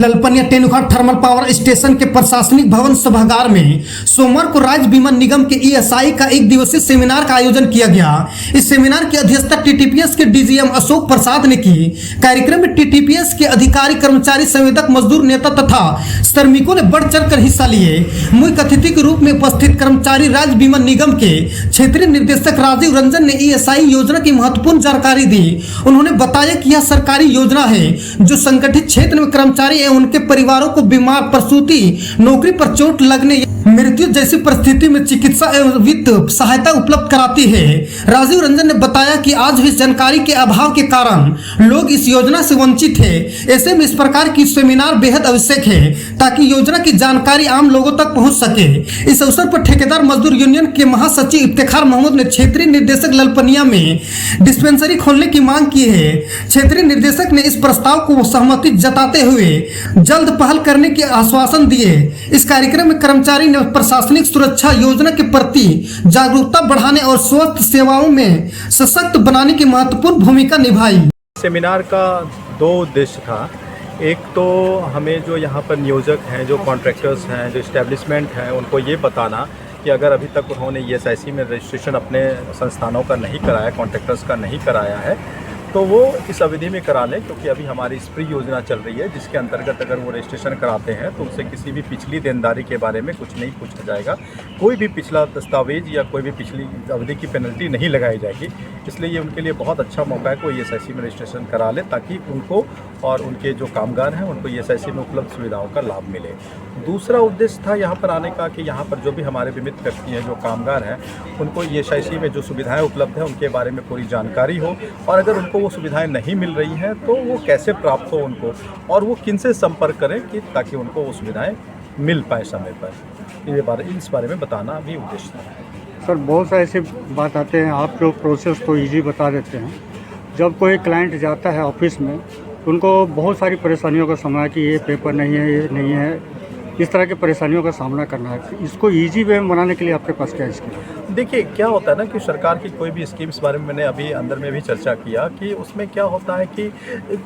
Lalpania टेनुघाट thermal power station के प्रशासनिक भवन सभागार में सोमवार को राज्य बीमा निगम के ईएसआई का एक दिवसीय सेमिनार का आयोजन किया गया। इस सेमिनार की अध्यक्षता टीटीपीएस के डीजीएम अशोक प्रसाद ने की। कार्यक्रम में टीटीपीएस के अधिकारी, कर्मचारी, संवेदक, मजदूर, नेता तथा श्रमिकों ने बढ़ चढ़कर हिस्सा लिए। मुख्य अतिथि के रूप में उपस्थित कर्मचारी राज्य बीमा निगम के क्षेत्रीय निर्देशक राजीव रंजन ने ईएसआई योजना की महत्वपूर्ण जानकारी दी। उन्होंने बताया कि यह सरकारी योजना है जो संगठित क्षेत्र में कर्मचारी उनके परिवारों को बीमार, प्रसूति, नौकरी पर चोट लगने, मृत्यु जैसी परिस्थिति में चिकित्सा एवं वित्त सहायता उपलब्ध कराती है। राजीव रंजन ने बताया कि आज भी जानकारी के अभाव के कारण लोग इस योजना से वंचित हैं। ऐसे में इस प्रकार की सेमिनार बेहद आवश्यक है ताकि योजना की जानकारी आम लोगों तक पहुंच सके। इस अवसर पर ठेकेदार मजदूर यूनियन के महासचिव इफ्तिखार महमूद ने क्षेत्रीय निर्देशक ललपनिया में डिस्पेंसरी खोलने की मांग की है। क्षेत्रीय निर्देशक ने इस प्रस्ताव को सहमति जताते हुए जल्द पहल करने के आश्वासन दिए। इस कार्यक्रम में कर्मचारी ने प्रशासनिक सुरक्षा योजना के प्रति जागरूकता बढ़ाने और स्वास्थ्य सेवाओं में सशक्त बनाने की महत्वपूर्ण भूमिका निभाई। सेमिनार का दो उद्देश्य था। एक तो हमें जो यहाँ पर नियोजक हैं, जो कॉन्ट्रैक्टर्स हैं, जो इस्टेब्लिशमेंट हैं, उनको ये बताना कि अगर अभी तक उन्होंने ईएसआईसी में रजिस्ट्रेशन अपने संस्थानों का नहीं कराया, कॉन्ट्रैक्टर्स का नहीं कराया है, तो वो इस अवधि में करा लें, क्योंकि अभी हमारी स्प्री योजना चल रही है जिसके अंतर्गत अगर वो रजिस्ट्रेशन कराते हैं तो उनसे किसी भी पिछली देनदारी के बारे में कुछ नहीं पूछा जाएगा। कोई भी पिछला दस्तावेज या कोई भी पिछली अवधि की पेनल्टी नहीं लगाई जाएगी। इसलिए ये उनके लिए बहुत अच्छा मौका है कि वो ईएसआईसी में रजिस्ट्रेशन करा लें ताकि उनको और उनके जो कामगार हैं उनको ईएसआईसी में उपलब्ध सुविधाओं का लाभ मिले। दूसरा उद्देश्य था यहाँ पर आने का कि यहाँ पर जो भी हमारे बीमित व्यक्ति हैं, जो कामगार हैं, उनको ईएसआईसी में जो सुविधाएं उपलब्ध हैं उनके बारे में पूरी जानकारी हो, और अगर उनको वो सुविधाएं नहीं मिल रही हैं तो वो कैसे प्राप्त हो उनको, और वो किन से संपर्क करें कि ताकि उनको वो सुविधाएं मिल पाए समय पर। इस बारे में बताना भी उद्देश्य था। सर, बहुत सारे ऐसे बात आते हैं, आप जो प्रोसेस तो ईजी बता देते हैं। जब कोई क्लाइंट जाता है ऑफिस में तो उनको बहुत सारी परेशानियों का सामना, कि ये पेपर नहीं है, ये नहीं है, इस तरह की परेशानियों का सामना करना है। इसको ईजी वे में बनाने के लिए आपके पास क्या स्कीम? देखिए, क्या होता है ना कि सरकार की कोई भी स्कीम, इस बारे में मैंने अभी अंदर में भी चर्चा किया कि उसमें क्या होता है कि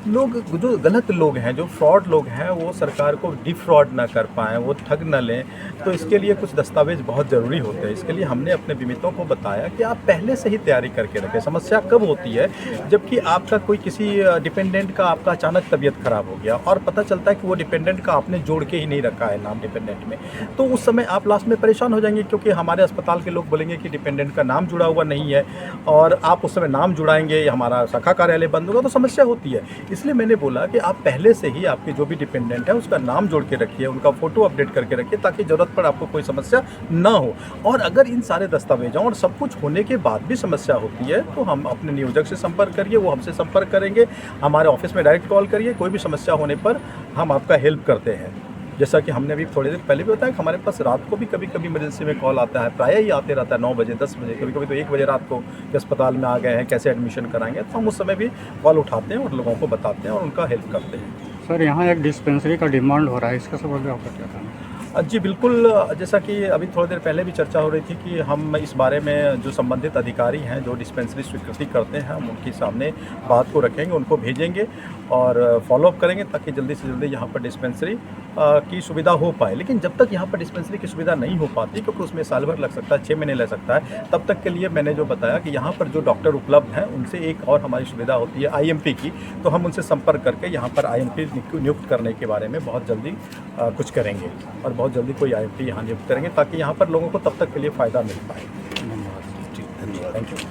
लोग, जो गलत लोग हैं, जो फ्रॉड लोग हैं, वो सरकार को डिफ्रॉड ना कर पाएँ, वो ठग ना लें, तो इसके लिए कुछ दस्तावेज बहुत ज़रूरी होते हैं। इसके लिए हमने अपने बीमितों को बताया कि आप पहले से ही तैयारी करके रखें। समस्या कब होती है? जबकि आपका कोई किसी डिपेंडेंट का आपका अचानक तबीयत खराब हो गया और पता चलता है कि वो डिपेंडेंट का आपने जोड़ के ही नहीं रखा है नाम डिपेंडेंट में, तो उस समय आप लास्ट में परेशान हो जाएंगे, क्योंकि हमारे अस्पताल के लोग बोलेंगे कि डिपेंडेंट का नाम जुड़ा हुआ नहीं है, और आप उस समय नाम जुड़ाएंगे, हमारा शाखा कार्यालय बंद होगा, तो समस्या होती है। इसलिए मैंने बोला कि आप पहले से ही आपके जो भी डिपेंडेंट है उसका नाम जोड़ के रखिए, उनका फ़ोटो अपडेट करके रखिए, ताकि ज़रूरत पर आपको कोई समस्या ना हो। और अगर इन सारे दस्तावेजों और सब कुछ होने के बाद भी समस्या होती है तो हम अपने नियोजक से संपर्क करिए, वो हमसे संपर्क करेंगे, हमारे ऑफिस में डायरेक्ट कॉल करिए। कोई भी समस्या होने पर हम आपका हेल्प करते हैं। जैसा कि हमने अभी थोड़ी देर पहले भी बताया कि हमारे पास रात को भी कभी कभी इमरजेंसी में कॉल आता है, प्रायः ही आते रहता है 9 बजे, 10 बजे, कभी कभी तो 1 बजे रात को कि अस्पताल में आ गए हैं, कैसे एडमिशन कराएंगे, तो हम उस समय भी कॉल उठाते हैं और लोगों को बताते हैं और उनका हेल्प करते हैं। सर, यहाँ एक डिस्पेंसरी का डिमांड हो रहा है, इसका संबंध में आपका क्या कहना है? जी बिल्कुल, जैसा कि अभी थोड़ी देर पहले भी चर्चा हो रही थी कि हम इस बारे में जो संबंधित अधिकारी हैं, जो डिस्पेंसरी स्वीकृति करते हैं, हम उनके सामने बात को रखेंगे, उनको भेजेंगे और फॉलोअप करेंगे ताकि जल्दी से जल्दी यहाँ पर डिस्पेंसरी की सुविधा हो पाए। लेकिन जब तक यहाँ पर डिस्पेंसरी की सुविधा नहीं हो पाती, क्योंकि उसमें साल भर लग सकता है, 6 महीने लग सकता है, तब तक के लिए मैंने जो बताया कि यहाँ पर जो डॉक्टर उपलब्ध हैं उनसे एक और हमारी सुविधा होती है आईएमपी की, तो हम उनसे संपर्क करके यहाँ पर आईएमपी नियुक्त करने के बारे में बहुत जल्दी कुछ करेंगे, और बहुत जल्दी कोई आईएमपी यहाँ नियुक्त करेंगे ताकि यहाँ पर लोगों को तब तक के लिए फ़ायदा मिल पाए। धन्यवाद। जी, धन्यवाद, थैंक यू।